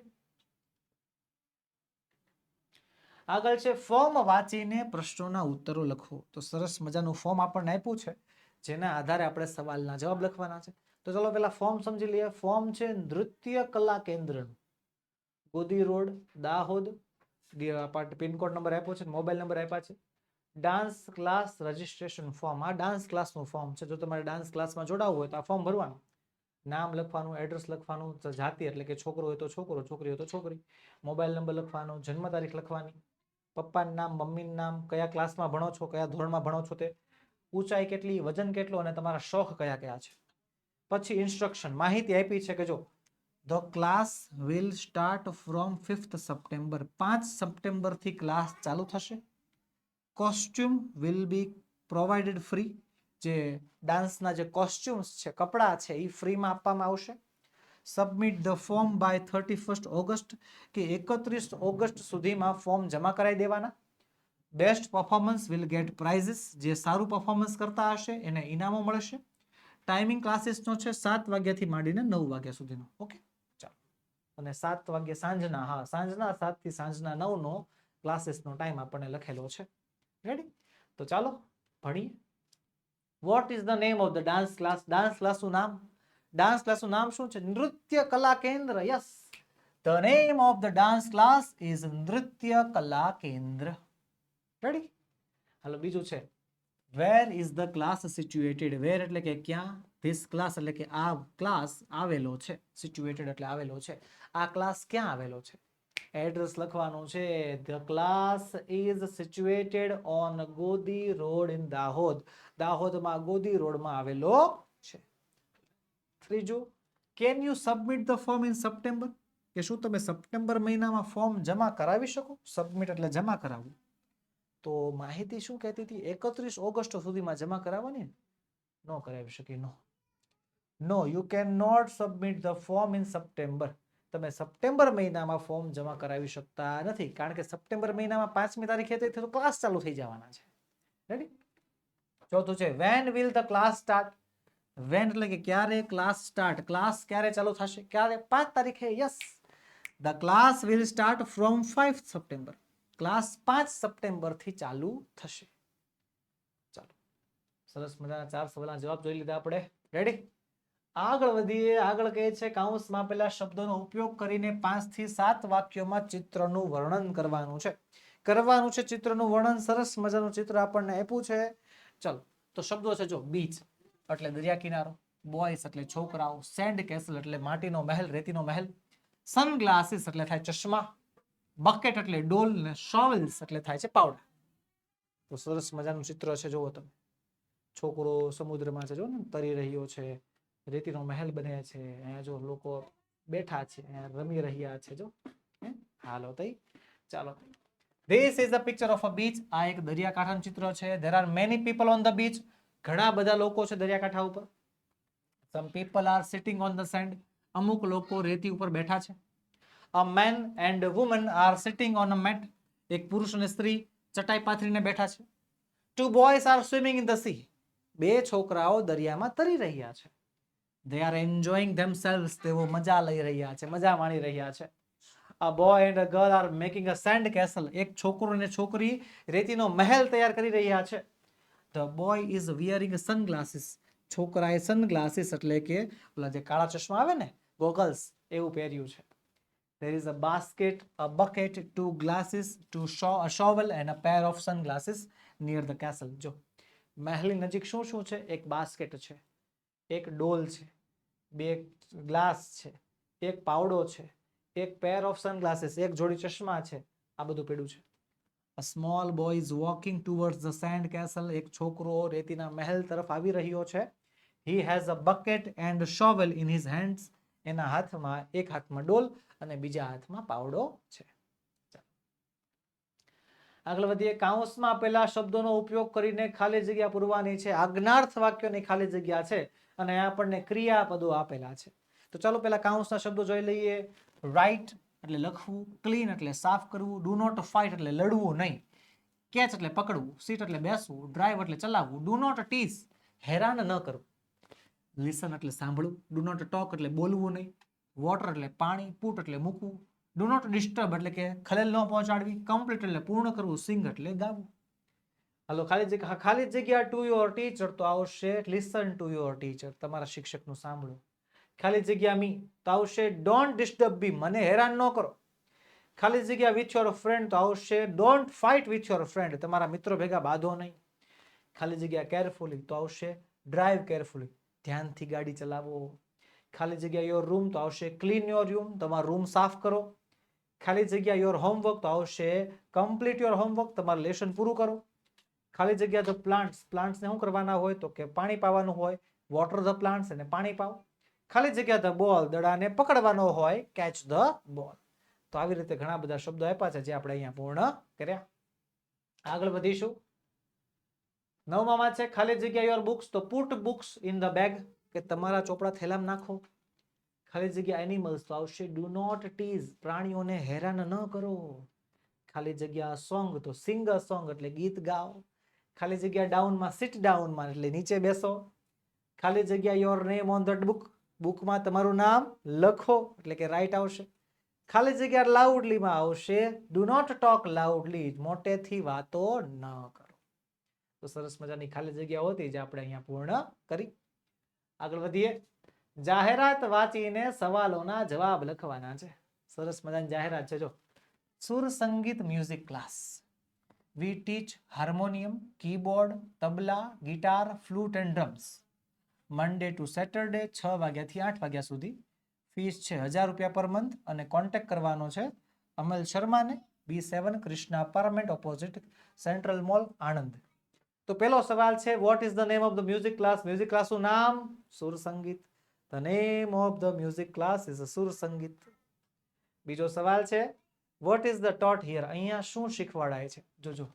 આગળ છે ફોર્મ વાંચીને પ્રશ્નોના ઉત્તરો લખો. તો સરસ મજાનું ફોર્મ આપણને આપ્યું છે જેના આધારે આપણે સવાલના જવાબ લખવાના છે. તો ચલો પેલા ફોર્મ સમજી લઈએ. ફોર્મ છે નૃત્ય કલા કેન્દ્રનું, ગોદી રોડ, દાહોદ. પિનકોડ નંબર આપ્યો છે, મોબાઈલ નંબર આપ્યા છે. Dance class registration form. આ ડાન્સ ક્લાસનું ફોર્મ છે. જો તમારે ડાન્સ ક્લાસમાં જોડાવવું હોય તો આ ફોર્મ ભરવાનું. નામ લખવાનું, એડ્રેસ લખવાનું, જાતિ એટલે કે છોકરો હોય તો છોકરો, છોકરી હોય તો છોકરી, મોબાઈલ નંબર લખવાનો, જન્મ તારીખ લખવાની, પપ્પાનું નામ, મમ્મીનું નામ, કયા ક્લાસમાં ભણો છો, કયા ધોરણમાં ભણો છો તે, ઊંચાઈ કેટલી, વજન કેટલું અને તમારા શોખ કયા કયા છે. પછી ઇન્સ્ટ્રક્શન માહિતી આપી છે કે જો the class will start from 5th September. 5 સપ્ટેમ્બરથી ક્લાસ ચાલુ થશે. Costume will be provided free. જે ડાન્સના જે કોસ્ટ્યુમ્સ છે, કપડાં છે એ ફ્રીમાં આપવામાં આવશે. Submit the form by 31 August, કે 31 ઓગસ્ટ સુધીમાં ફોર્મ જમા કરાવી દેવાના. Best performance will get prizes, જે સારું પરફોર્મન્સ કરતા હશે એને ઇનામો મળશે. ટાઈમિંગ ક્લાસીસનો છે 7 વાગ્યાથી માંડીને 9 વાગ્યા સુધીનો. ઓકે, ચાલો. અને 7 વાગ્યા સાંજના, હા સાંજના 7 થી સાંજના 9 નો ક્લાસીસનો ટાઈમ આપણને લખેલો છે. રેડી? તો ચાલો ભણીએ. What is the name of the dance class? Dance ક્લાસનું નામ, ડાન્સ ક્લાસનું નામ શું છે? Nritya Kala Kendra. Yes, the name of the dance class is Nritya Kala Kendra. Ready? હાલો, બીજું છે where is the class situated? Where એટલે કે ક્યાં, ધીસ ક્લાસ એટલે કે આ ક્લાસ આવેલો છે, સિચ્યુએટેડ એટલે આવેલો છે. આ ક્લાસ ક્યાં આવેલો છે? એડ્રેસ લખવાનું છે. The class is situated on Godi road in Dahod. દાહોદમાં ગોદી રોડમાં આવેલો છે. ત્રીજું, can you submit the form in September? કે શું તમે સપ્ટેમ્બર મહિનામાં ફોર્મ જમા કરાવી શકો? સબમિટ એટલે જમા કરાવવું. તો માહિતી શું કહેતી હતી? 31 ઓગસ્ટ સુધીમાં જમા કરાવવાની. નો કરાવી શકી. No, you can not submit the form in September. તમે સપ્ટેમ્બર મહિનામાં ફોર્મ જમા કરાવી શકતા નથી, કારણ કે સપ્ટેમ્બર મહિનામાં 5મી તારીખે તો ક્લાસ ચાલુ થઈ જવાના છે. રેડી? ચોથું છે when will the class start? When એટલે કે ક્યારે ક્લાસ સ્ટાર્ટ, ક્લાસ ક્યારે ચાલુ થશે? ક્યારે? 5 તારીખે. Yes, the class will start from 5 September. Class 5 September થી ચાલુ થશે. ચાલો, સરસ મજાના 4 સવાલના જવાબ જોઈ લીધા આપણે. રેડી? આગળ વધીએ. આગળ કહે છે કૌંસમાં આપેલા શબ્દોનો ઉપયોગ કરીને 5 થી 7 વાક્યોમાં ચિત્રનું વર્ણન કરવાનું છે. ચિત્રનું વર્ણન. સરસ મજાનું ચિત્ર આપણને આપ્યું છે. ચલો, તો શબ્દો છે જો, બીચ એટલે દરિયા કિનારો, બોયસ એટલે છોકરાઓ, સેન્ડ કેસલ એટલે માટીનો મહેલ, રેતીનો મહેલ, સનગ્લાસીસ એટલે થાય ચશ્મા, બકેટ એટલે ડોલ, ને શોવેલ્સ એટલે થાય છે પાવડા. તો સરસ મજાનું ચિત્ર છે, જુઓ તમે. છોકરો સમુદ્રમાં છે, જો ને તરી રહ્યો છે, રેતીનો મહેલ બને છે, અહીંયા જો લોકો બેઠા છે, અહીંયા રમી રહ્યા છે, જો. હાલો તઈ, ચાલો. This is a picture of a beach. આ એક દરિયાકાંઠાનું ચિત્ર છે. There are many people on the beach. ઘણા બધા લોકો છે દરિયાકાંઠા ઉપર. Some people are sitting on the sand. અમુક લોકો રેતી ઉપર બેઠા છે. A man and a woman are sitting on a mat. એક પુરુષ અને સ્ત્રી ચટાઈ પાથરીને બેઠા છે. Two boys are swimming in the sea. બે છોકરાઓ દરિયામાં તરી રહ્યા છે. They are enjoying themselves. તેઓ મજા લઈ રહ્યા છે, મજા માણી રહ્યા છે. A boy and a girl are making a sand castle. એક છોકરો અને છોકરી રેતીનો મહેલ તૈયાર કરી રહ્યા છે. The boy is wearing sunglasses. છોકરાએ સનગ્લાસીસ એટલે કે ઓલા જે કાળા ચશ્મા આવે ને, ગોગલ્સ, એવું પહેર્યું છે. There is a basket, a bucket, 2 glasses, a shovel and a pair of sunglasses near the castle. જો મહેલની નજીક શું શું છે? એક બાસ્કેટ છે, એક ડોલ છે, 2 ગ્લાસ છે, એક પાવડો છે, એક પેર ઓફ સનગ્લાસીસ, એક જોડી ચશ્મા છે. આ બધું પડ્યું છે. A small boy is walking towards the sand castle. એક છોકરો રેતીના મહેલ તરફ આવી રહ્યો છે. He has a bucket and a shovel in his hands. એના હાથમાં, એક હાથમાં ડોલ અને બીજા હાથમાં પાવડો છે. આગળ વધીએ. કૌંસમાં આપેલા શબ્દોનો ઉપયોગ કરીને ખાલી જગ્યા પૂરવાની છે. આજ્ઞાર્થ વાક્યોની ખાલી જગ્યા છે અને આપણને ક્રિયાપદો આપેલા છે. તો ચાલો પહેલા કૌંસના શબ્દો જોઈ લઈએ. રાઇટ એટલે લખવું, ક્લીન એટલે સાફ કરવું, ડુ નોટ ફાઇટ એટલે લડવું નહીં, કેચ એટલે પકડવું, સીટ એટલે બેસવું, ડ્રાઈવ એટલે ચલાવવું, ડુ નોટ ટીઝ હેરાન ન કરવું, લિસન એટલે સાંભળવું, ડુ નોટ ટોક એટલે બોલવું નહીં, વોટર એટલે પાણી, પુટ એટલે મૂકવું, ડુ નોટ ડિસ્ટર્બ એટલે કે ખલેલ ન પહોંચાડવી, કમ્પ્લીટ એટલે પૂર્ણ કરવું, સિંગ એટલે ગાવું. હાલો, ખાલી જગ્યા ટુ યોર ટીચર તો આવશે લિસન ટુ યોર ટીચર, તમારા શિક્ષકનું સાંભળો. ખાલી જગ્યા મી તો આવશે ડોન્ટ ડિસ્ટર્બ મી, મને હેરાન ન કરો. ખાલી જગ્યા વિથ યોર ફ્રેન્ડ તો આવશે don't fight with your friend, તમારા મિત્રો ભેગા બાંધો નહીં. ખાલી જગ્યા કેરફુલી તો આવશે ડ્રાઈવ કેરફુલી, ધ્યાનથી ગાડી ચલાવો. ખાલી જગ્યા યોર રૂમ તો આવશે ક્લીન યોર રૂમ, તમારો રૂમ સાફ કરો. ખાલી જગ્યા યોર હોમવર્ક તો આવશે કમ્પ્લીટ યોર હોમવર્ક, તમારું લેસન પૂરું કરો. ખાલી જગ્યા ધ પ્લાન્ટ્સ, પ્લાન્ટ્સને શું કરવાના હોય તો કે પાણી પાવાનું હોય, વોટર ધ પ્લાન્ટ્સ અને પાણી પાવ. ખાલી જગ્યા ધ બોલ, દડાને પકડવાનો હોય, કેચ ધ બોલ. તો આવી રીતે ઘણા બધા શબ્દો આપ્યા છે જે આપણે અહીંયા પૂર્ણ કર્યા. આગળ વધીશું. 9માં છે ખાલી જગ્યા યોર બુક્સ, તો put books in the bag, કે તમારા ચોપડા થેલામાં નાખો. ખાલી જગ્યા એનિમલ્સ તો આવશે ડુ નોટ ટીઝ, પ્રાણીઓને હેરાન ન કરો. ખાલી જગ્યા સોંગ તો સિંગ અ સોંગ એટલે ગીત ગાઓ. ખાલી જગ્યા ડાઉનમાં સિટ ડાઉનમાં એટલે નીચે બેસો. ખાલી જગ્યા your name on the book, બુકમાં તમારું નામ લખો એટલે કે રાઈટ આવશે. ખાલી જગ્યા લાઉડલીમાં આવશે ડુ નોટ ટોક લાઉડલી, મોટેથી વાતો ન કરો. તો સરસ મજાની ખાલી જગ્યા હોતી જે આપણે અહીંયા પૂર્ણ કરી. આગળ વધીએ. જાહેરાત વાંચીને સવાલોના જવાબ લખવાના છે. સરસ મજાની જાહેરાત છે જો, Sur Sangeet music class. We teach harmonium, keyboard, tabla, guitar, flute and drums. Monday to Saturday 6 વાગ્યાથી 8 વાગ્યા સુધી. ફીસ છે 1000 રૂપિયા પર મંથ અને કોન્ટેક્ટ કરવાનો છે અમલ શર્માને, B7 Krishna apartment opposite central mall Anand. તો પહેલો સવાલ છે what is the name of the music class? Music ક્લાસનું નામ Sur Sangeet. The name of the music class is Sur Sangeet. બીજો સવાલ છે what is the taught here? અહીંયા શું શીખવાડાય છે? જોજો,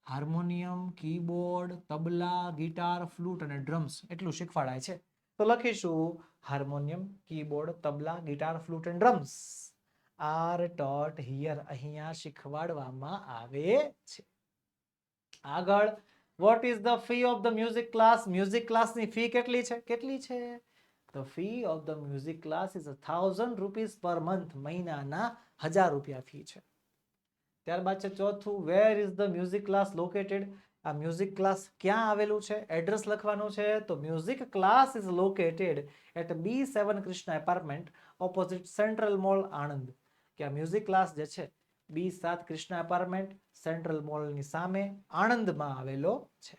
harmonium, keyboard, tabla, guitar, flute અને ડ્રમ્સ એટલું શીખવાડાય છે. તો લખીશું harmonium, keyboard, tabla, guitar, flute and drums are ટોટ here. અહીંયા શીખવાડવામાં આવે છે. આગળ, what is the fee of the music class? Music ક્લાસની ફી કેટલી છે? કેટલી છે? The fee of the music class is 1000 rupees per month. મહિનાના 1000 રૂપિયા ફી છે. ત્યારબાદ છે ચોથું, where is the music class located? આ મ્યુઝિક ક્લાસ ક્યાં આવેલું છે? એડ્રેસ લખવાનું છે. તો music class is located at B7 Krishna apartment opposite central mall Anand. કે આ મ્યુઝિક ક્લાસ જે છે B7 કૃષ્ણા એપાર્ટમેન્ટ સેન્ટ્રલ મોલની સામે આણંદમાં આવેલો છે.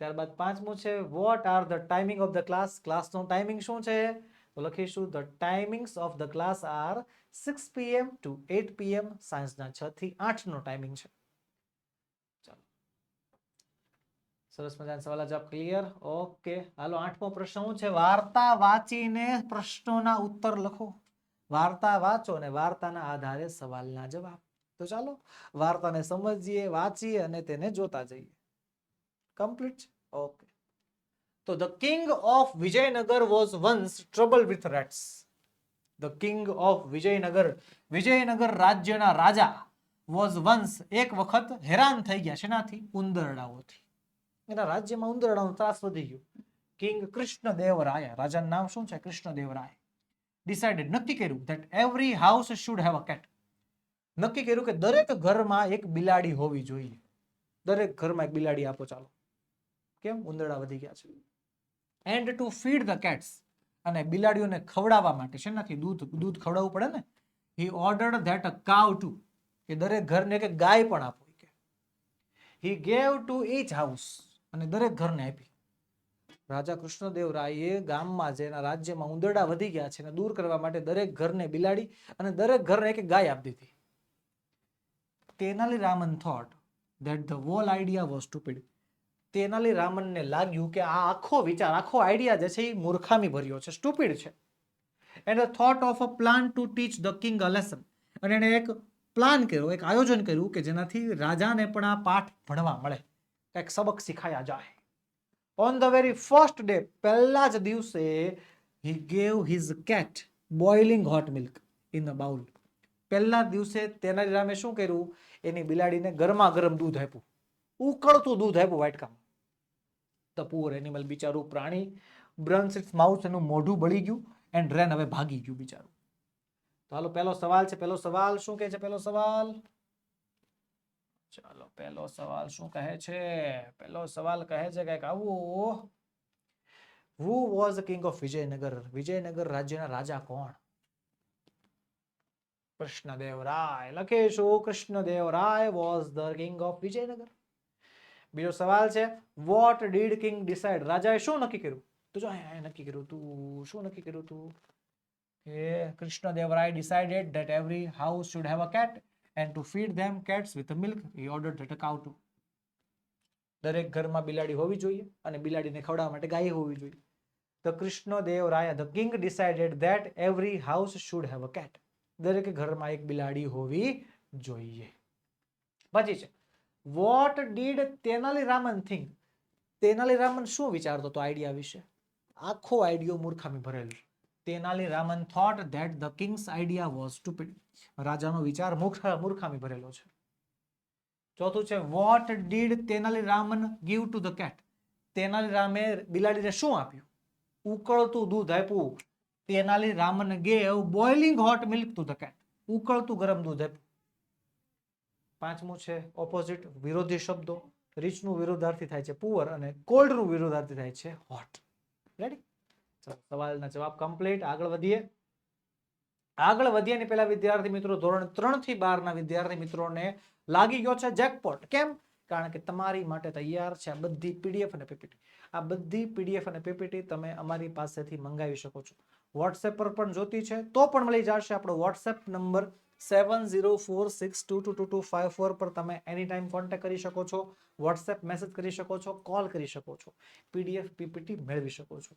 ત્યારબાદ પાંચમું છે what are the timing of the class? ક્લાસનો ટાઈમિંગ શું છે? તો લખીશું the timings of the class are 6 PM to 8 PM. સાંજના 6 થી 8 નો ટાઈમિંગ છે. ચાલો, સરસ મજાના સવાલ જવાબ ક્લિયર. ઓકે, હાલો 8મો પ્રશ્ન શું છે? વાર્તા વાંચીને પ્રશ્નોના ઉત્તર લખો. વાર્તા વાંચો અને વાર્તાના આધારે સવાલના જવાબ. તો ચાલો વાર્તાને સમજીએ, વાંચીએ અને તેને જોતા જઈએ. કમ્પ્લીટ. ઓકે. તો the king of Vijayanagar was once trouble with rats. The king of Vijayanagar, Vijayanagar રાજ્યના રાજા, વોઝ વન્સ એક વખત હેરાન થઈ ગયા. શેનાથી? ઉંદરડાઓથી. એના રાજ્યમાં ઉંદરડાનો ત્રાસ વધી ગયો. કિંગ કૃષ્ણદેવરાય, રાજાનું નામ શું છે? કૃષ્ણદેવરાય. ડિસાઇડેડ, નક્કી કર્યું that every house should have a cat. નક્કી કર્યું કે દરેક ઘરમાં એક બિલાડી હોવી જોઈએ. દરેક ઘરમાં એક બિલાડી આપો ચાલો. કેમ? ઉંદરડા વધી ગયા છે. And two feed the cats, અને બિલાડીઓને ખવડાવવા માટે શેનાથી? દૂધ ખવડાવવું પડે ને. હી ઓર્ડર્ડ ધેટ અ કાવ ટુ, કે દરેક ઘરને એક ગાય પણ આપો. હી ગેવ ટુ ઈચ હાઉસ, અને દરેક ઘરને આપી. રાજા કૃષ્ણદેવરાયે ગામમાં જેના રાજ્યમાં ઉંદરડા વધી ગયા છે એને દૂર કરવા માટે દરેક ઘરને બિલાડી અને દરેક ઘરને એક ગાય આપી દીધી. Tenali Raman thought that the whole idea was stupid. Tenali રામનને લાગ્યું કે આ આખો વિચાર, આખો આઈડિયા જે છે એ મૂર્ખામી ભર્યો છે, સ્ટુપિડ છે. And thought of a plan to teach the king a lesson. અને એને એક પ્લાન કર્યો, એક આયોજન કર્યું કે જેનાથી રાજાને પણ આ પાઠ ભણવા મળે, કંઈક સબક શીખાયા જાય. On the very first day, પહેલા જ દિવસે, he gave his cat boiling hot milk in a bowl. પહેલા દિવસે તેનાલી રામે શું કર્યું? એની બિલાડીને ગરમા ગરમ દૂધ આપ્યું, ઉકળતું દૂધ આપ્યું વાટકામાં. The poor animal, બિચારું પ્રાણી, burns its mouth, એનું મોઢું બળી ગયું, and ran, હવે ભાગી ગયું બિચારું. તો હાલો પહેલો સવાલ છે. પહેલો સવાલ શું કહે છે? પહેલો સવાલ, ચાલો પહેલો સવાલ શું કહે છે? પહેલો સવાલ કહે છે કંઈક આવું, who was the king of Vijaynagar? Vijayanagar રાજ્યના રાજા કોણ? કૃષ્ણદેવરાય. લખીશું Krishnadevaraya was the king of Vijaynagar. બીજો સવાલ છે what did king decide? રાજાએ શું નક્કી કર્યું? તો જો અહીંયા નક્કી કર્યું તું. શું નક્કી કર્યું તું? Krishnadevaraya decided that every house should have a cat and to feed them cats with milk he ordered that a cow too. દરેક ઘરમાં બિલાડી હોવી જોઈએ અને બિલાડીને ખવડાવવા માટે ગાય હોવી જોઈએ. The Krishnadevaraya, the king decided that every house should have a cat. દરેક ઘરમાં એક બિલાડી હોવી જોઈએ. પછી છે what did Tenali Raman think? Tenali Raman શું વિચારતો હતો આઈડિયા વિશે? આખો આઈડિયો મૂર્ખામી ભરેલો. Tenali Raman thought that the king's idea was stupid. રાજાનો વિચાર મૂર્ખામી ભરેલો છે. ચોથું છે what did Tenali Raman give to the cat? Tenali રામે બિલાડીને શું આપ્યું? ઉકળતું દૂધ આપ્યું. Tenali Raman gave boiling hot milk to the cat. ઉકળતું ગરમ દૂધ આપ્યું. પાંચમું છે ઓપોઝિટ, વિરોધી શબ્દો. રીચનું વિરોધાર્થી થાય છે પુઅર અને કોલ્ડનું વિરોધાર્થી થાય છે હોટ. રેડી? ચલો સવાલના જવાબ કમ્પ્લીટ. આગળ વધીએ ને પહેલા વિદ્યાર્થી મિત્રો ધોરણ 3 થી 12 ના વિદ્યાર્થી મિત્રોને લાગી ગયો છે જેકપોટ. કેમ? કારણ કે તમારી માટે તૈયાર છે આ બધી પીડીએફ અને પીપીટી. આ બધી પીડીએફ અને પીપીટી તમે અમારી પાસેથી મંગાવી શકો છો. વોટ્સએપ પર પણ જોતી છે તો પણ મળી જશે. આપણો વોટ્સએપ નંબર 7046222254 પર તમે એની ટાઈમ કોન્ટેક્ટ કરી શકો છો, વોટ્સએપ મેસેજ કરી શકો છો, કોલ કરી શકો છો, પીડીએફ પીપીટી મેળવી શકો છો.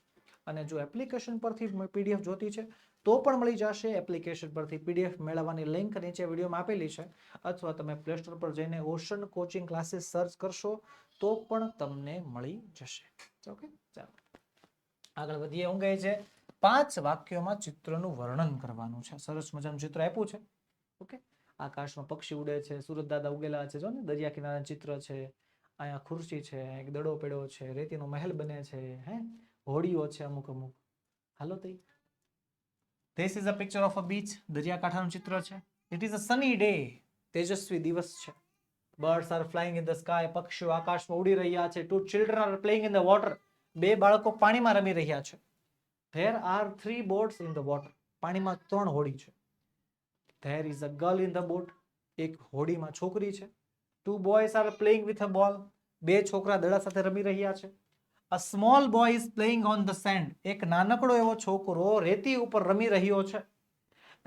અને જો એપ્લિકેશન પરથી પીડીએફ જોતી છે તો પણ મળી જશે. એપ્લિકેશન પરથી પીડીએફ મેળવવાની લિંક નીચે વિડીયોમાં આપેલી છે, અથવા તમે પ્લે સ્ટોર પર જઈને ઓશન કોચિંગ ક્લાસીસ સર્ચ કરશો તો પણ તમને મળી જશે. ઓકે, ચાલો આગળ વધીએ. હું કહે છે 5 વાક્યોમાં ચિત્રનું વર્ણન કરવાનું છે. સરસ મજાનું ચિત્ર આપ્યું છે. ઓકે, આકાશમાં પક્ષી ઉડે છે, સુરત દાદા ઉગેલા છે, જો ને દરિયા કિનારાનું ચિત્ર છે, અહીંયા ખુરશી છે, એક દડો પડ્યો છે, રેતીનો મહેલ બને છે, હે હોડીઓ છે અમુક. હાલો તઈ This is a picture of a beach. દરિયાકાંઠાનું ચિત્ર છે. It is a sunny day. તેજસ્વી દિવસ છે. Birds are flying in the sky. પક્ષીઓ આકાશમાં ઉડી રહ્યા છે. Two children are playing in the water. 2 બાળકો પાણીમાં રમી રહ્યા છે. There are 3 boats in the water. પાણીમાં 3 હોડી છે. There is a girl in the boat. એક હોડીમાં છોકરી છે. 2 boys are playing with a ball. 2 છોકરા દડા સાથે રમી રહ્યા છે. A small boy is playing on the sand. એક નાનકડો એવો છોકરો રેતી ઉપર રમી રહ્યો છે.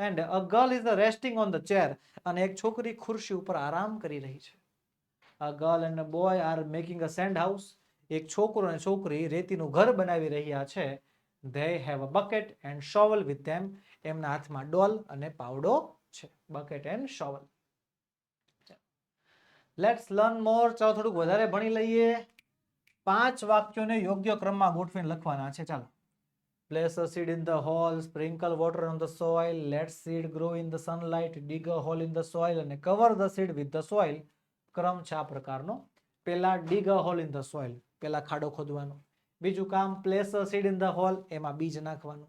And a girl is resting on the chair. અને એક છોકરી ખુરશી ઉપર આરામ કરી રહી છે. A girl and a boy are making a sand house. એક છોકરો અને છોકરી રેતીનું ઘર બનાવી રહ્યા છે. They have a bucket and shovel with them. એમના હાથમાં ડોલ અને પાવડો છે. Bucket and shovel. Let's learn more. ચાલો થોડુંક વધારે ભણી લઈએ. 5 વાક્યોને યોગ્ય ક્રમમાં ગોઠવીને લખવાના છે. ચાલો. Place a seed in the hole, sprinkle water on the soil, let seed grow in the sunlight, dig a hole in the soil and cover the seed with the soil. ક્રમ છે આ પ્રકારનો. પહેલા dig a hole in the soil, પહેલા ખાડો ખોદવાનો. બીજું કામ place a seed in the hole, એમાં બીજ નાખવાનું.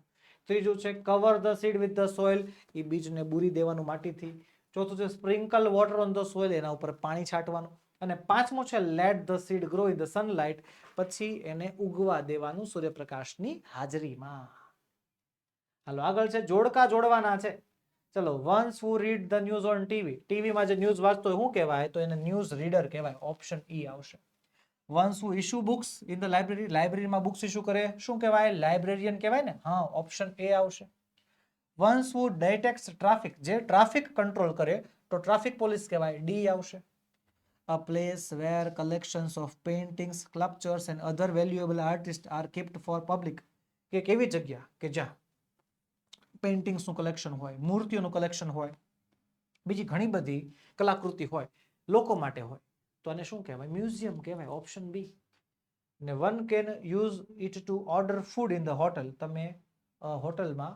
ત્રીજું છે cover the seed with the soil, એ બીજને બૂરી દેવાનું માટીથી. ચોથું છે sprinkle water on the soil, એના ઉપર પાણી છાંટવાનું. અને પાંચમું છે let the seed grow in the sunlight, પછી એને ઉગવા દેવાનું સૂર્યપ્રકાશની હાજરીમાં. હાલો આગળ છે જોડકા જોડવાના છે. ચલો, once who read the news on TV. ટીવીમાં જે ન્યૂઝ વાંચતો હોય શું કહેવાય? તો એને ન્યૂઝ રીડર કહેવાય. ઓપ્શન ઈ આવશે. once who issue books in the library. લાઇબ્રેરીમાં બુક્સ ઇશ્યુ કરે શું કહેવાય? લાઇબ્રેરિયન કહેવાય ને. હા, ઓપ્શન એ આવશે. once who detects traffic. જે ટ્રાફિક કંટ્રોલ કરે તો ટ્રાફિક પોલીસ કહેવાય. ડી આવશે. A place where collections of paintings, sculptures and other valuable artists are kept for public. કે કેવી જગ્યા કે જ્યાં પેઇન્ટિંગ્સનું કલેક્શન હોય, મૂર્તિઓનું કલેક્શન હોય, બીજી ઘણી બધી કલાકૃતિ હોય, લોકો માટે હોય, તો આને શું કહેવાય? મ્યુઝિયમ કહેવાય. Option B. ને one can use it to order food in the hotel. તમે હોટલમાં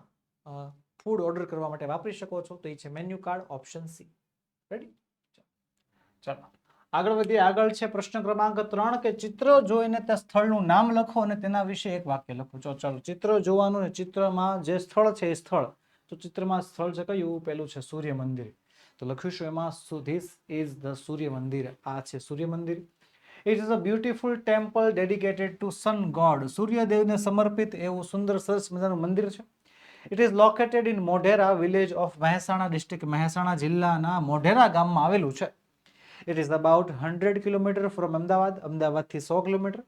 ફૂડ ઓર્ડર કરવા માટે વાપરી શકો છો, તો એ છે menu card. Option C. Ready? ચાલો આગળ વધીએ. આગળ છે પ્રશ્ન ક્રમાંક 3 કે ચિત્ર જોઈને તે સ્થળનું નામ લખો અને તેના વિશે એક વાક્ય લખો. ચાલો ચિત્ર જોવાનું ને ચિત્રમાં જે સ્થળ છે એ સ્થળ. તો ચિત્રમાં સ્થળ છે કયું? પેલું છે સૂર્ય મંદિર. તો લખીશું એમાં this is the સૂર્ય મંદિર. આ છે સૂર્ય મંદિર. It is a beautiful temple dedicated to sun god. સૂર્યદેવને સમર્પિત એવું સુંદર સરસ મજાનું મંદિર છે. It is located in Modhera village of Mehsana district. Mehsana જિલ્લાના મોઢેરા ગામમાં આવેલું છે. It is about 100 km from Ahmedabad. અમદાવાદથી 100 કિલોમીટર.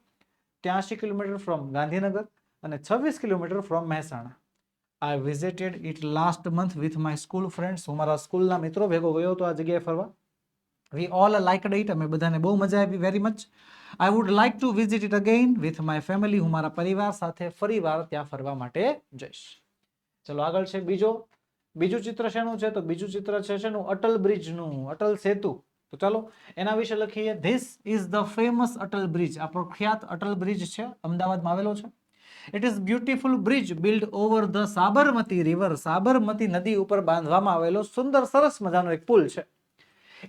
83 કિલોમીટર from ગાંધીનગર અને 26 kilometre from Mehsana. I visited it last month with my school friends. હું મારા સ્કૂલના મિત્રો ભેગો ગયો હતો આ જગ્યાએ ફરવા. We all liked it. અમે બધાને બહુ મજા આવી. very much. I would like to visit it again with my family. હું મારા પરિવાર સાથે ફરીવાર ત્યાં ફરવા માટે જઈશ. ચલો આગળ છે બીજું ચિત્ર શેનું છે? તો બીજું ચિત્ર છે શેનું? અટલ બ્રિજનું, અટલ સેતુ. તો ચાલો એના વિશે લખીએ. This is the famous Atal bridge. આ પ્રખ્યાત અટલ બ્રિજ છે, અમદાવાદમાં આવેલો છે. It is beautiful bridge built over the Sabarmati river. Sabarmati નદી ઉપર બાંધવામાં આવેલો સુંદર સરસ મજાનો એક પુલ છે.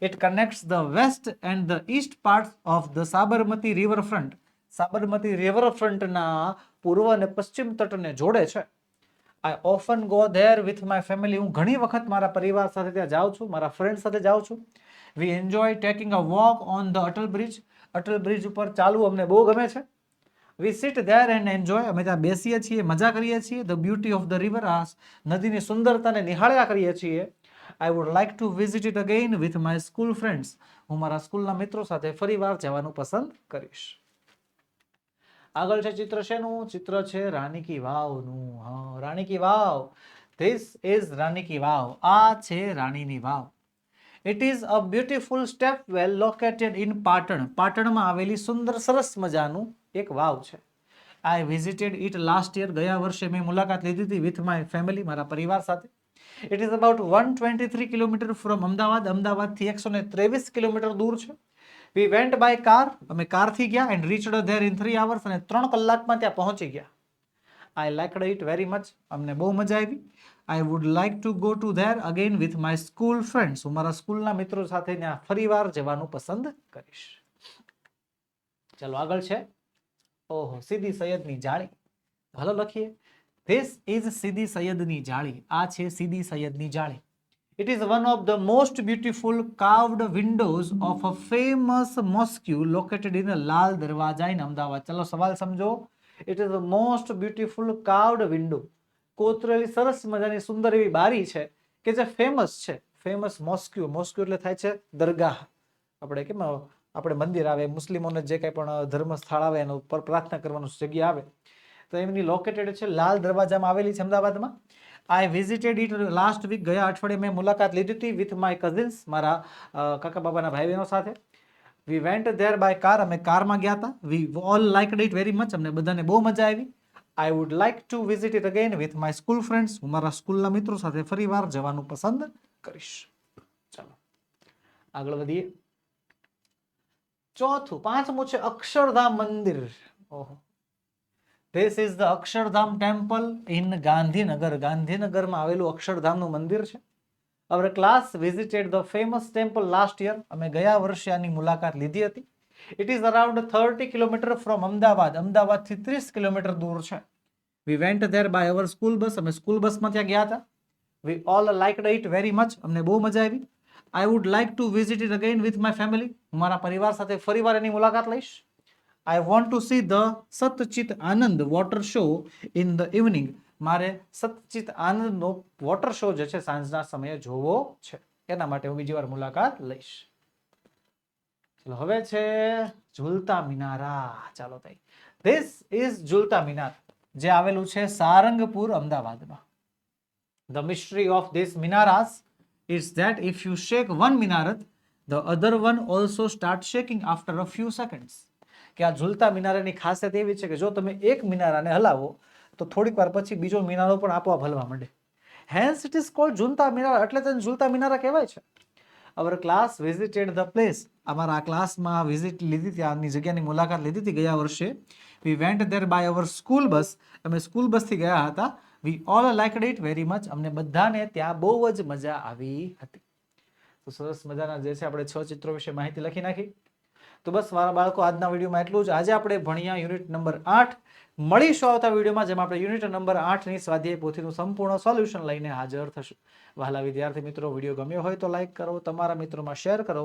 It connects the west and the east parts of the Sabarmati river front. Sabarmati river front ના પૂર્વ અને પશ્ચિમ તટને જોડે છે. I often go there with my family. હું ઘણી વખત મારા પરિવાર સાથે ત્યાં જાઉં છું, મારા ફ્રેન્ડ સાથે જાઉં છું. We enjoy taking a walk on the Atal bridge. Atal bridge ઉપર ચાલવું અમને બહુ ગમે છે. We sit there and enjoy. અમે ત્યાં બેસીએ છીએ, મજા કરીએ છીએ. The beauty of the river. આ નદીની સુંદરતાને નિહાળ્યા કરીએ છીએ. I would like to visit it again with my school friends. હું મારા સ્કૂલના મિત્રો સાથે ફરીવાર જવાનું પસંદ કરીશ. આગળ છે ચિત્ર શેનું? ચિત્ર છે રાણી કી વાવનું. હા, રાણી કી વાવ. This is Rani ki Vav. આ છે રાણીની વાવ. It is a beautiful stepwell located in Patan. પાટણમાં આવેલી સુંદર સરસ મજાનું એક વાવ છે. I visited it last year. ગયા વર્ષે મેં મુલાકાત લીધી હતી with my family, મારા પરિવાર સાથે. It is about 123 kilometre from Ahmedabad. અમદાવાદથી 123 કિલોમીટર દૂર છે. We went by car. અમે કારથી ગયા and reached there in 3 hours. અને 3 કલાકમાં ત્યાં પહોંચી ગયા. I liked it very much. અમને બહુ મજા આવી. I would like to go to there again with my school friends. હું મારા સ્કૂલના મિત્રો સાથે ત્યાં ફરીવાર જવાનું પસંદ કરીશ. ચલો આગળ છે ઓહો સીદી સૈયદની જાળી. હાલો લખીએ. This is સીદી સૈયદની જાળી. આ છે સીદી સૈયદની જાળી. It is one of the most beautiful carved windows of a famous mosque located in Lal Darwaja in Ahmedabad. ચલો સવાલ સમજો. It is the most beautiful carved window. કોતરેલી સરસ મજાની સુંદર એવી બારી છે કે જે ફેમસ છે. ફેમસ મોસ્ક્યુ. મોસ્ક્યુ એટલે થાય છે દરગાહ. આપણે કેમ આપણે મંદિર આવે, મુસ્લિમોને જે કંઈ પણ ધર્મ સ્થળ આવે એના ઉપર પ્રાર્થના કરવાનું જગ્યા આવે, તો એમની લોકેટેડ છે લાલ દરવાજામાં આવેલી છે અમદાવાદમાં. I visited it last week. ગયા અઠવાડિયે મેં મુલાકાત લીધી હતી with my cousins. મારા કાકા બાબાના ભાઈ બહેનો સાથે. We went there by car. અમે કારમાં ગયા હતા. We all liked it very much. અમને બધાને બહુ મજા આવી. I would like to visit it again with my school friends. હું મારા સ્કૂલના મિત્રો સાથે ફરીવાર જવાનું પસંદ કરીશ. ચાલો આગળ વધીએ. ચોથું, પાંચમું છે અક્ષરધામ મંદિર. ઓહો. This is the Akshardham temple in Gandhinagar. ગાંધીનગરમાં આવેલું અક્ષરધામનું મંદિર છે. Our class visited the famous temple last year. અમે ગયા વર્ષે આની મુલાકાત લીધી હતી. It is around 30 kilometers from Ahmedabad. અમદાવાદથી 30 કિલોમીટર દૂર છે. We went there by our school bus. અમે સ્કૂલ બસમાં ત્યાં ગયા હતા. We all liked it very much. અમને બહુ મજા આવી. I would like to visit it again with my family. હું મારા પરિવાર સાથે ફરીવાર એની મુલાકાત લઈશ. I want to see the સતચિત Anand water show in the evening. મારે સતચિત આનંદનો વોટર શો જે છે સાંજના સમયે જોવો છે. એના માટે હું બીજી વાર મુલાકાત લઈશ. ચલો હવે છે ઝૂલતા મિનારા. ચાલો તાઈ. This is ઝૂલતા મિનાર જે આવેલું છે સારંગપુર અમદાવાદમાં. The mystery of this minaras is that if you shake one minaret, the other one also starts shaking after a few seconds. કે આ ઝૂલતા મિનારાની ખાસિયત એવી છે કે જો તમે એક મિનારાને હલાવો તો થોડીક વાર પછી બીજો મિનારો પણ આપોઆપ હલવા માંડે. Hence it is called ઝૂલતા મિનારા. એટલે તેને ઝૂલતા મિનારા કહેવાય છે. Our class visited the place. અમારા આ ક્લાસમાં વિઝિટ લીધી હતી, આની જગ્યાની મુલાકાત લીધી હતી ગયા વર્ષે. We went there by our school bus. અમે સ્કૂલ બસથી ગયા હતા. We all liked it very much. અમને બધાને ત્યાં બહુ જ મજા આવી હતી. તો સરસ મજાના જે છે આપણે 6 ચિત્રો વિશે માહિતી લખી નાખી. તો બસ મારા બાળકો આજના વિડીયોમાં એટલું જ. આજે આપણે ભણ્યા યુનિટ નંબર 8. મળીશું આવતા વિડીયોમાં જેમાં આપણે યુનિટ નંબર 8ની સ્વાધ્યાય પોથીનું સંપૂર્ણ સોલ્યુશન લઈને હાજર થશું. વહાલા વિદ્યાર્થી મિત્રો, વિડીયો ગમ્યો હોય તો લાઈક કરો, તમારા મિત્રોમાં શેર કરો,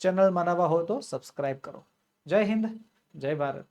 ચેનલમાં નવા હો તો સબસ્ક્રાઇબ કરો. જય હિન્દ, જય ભારત.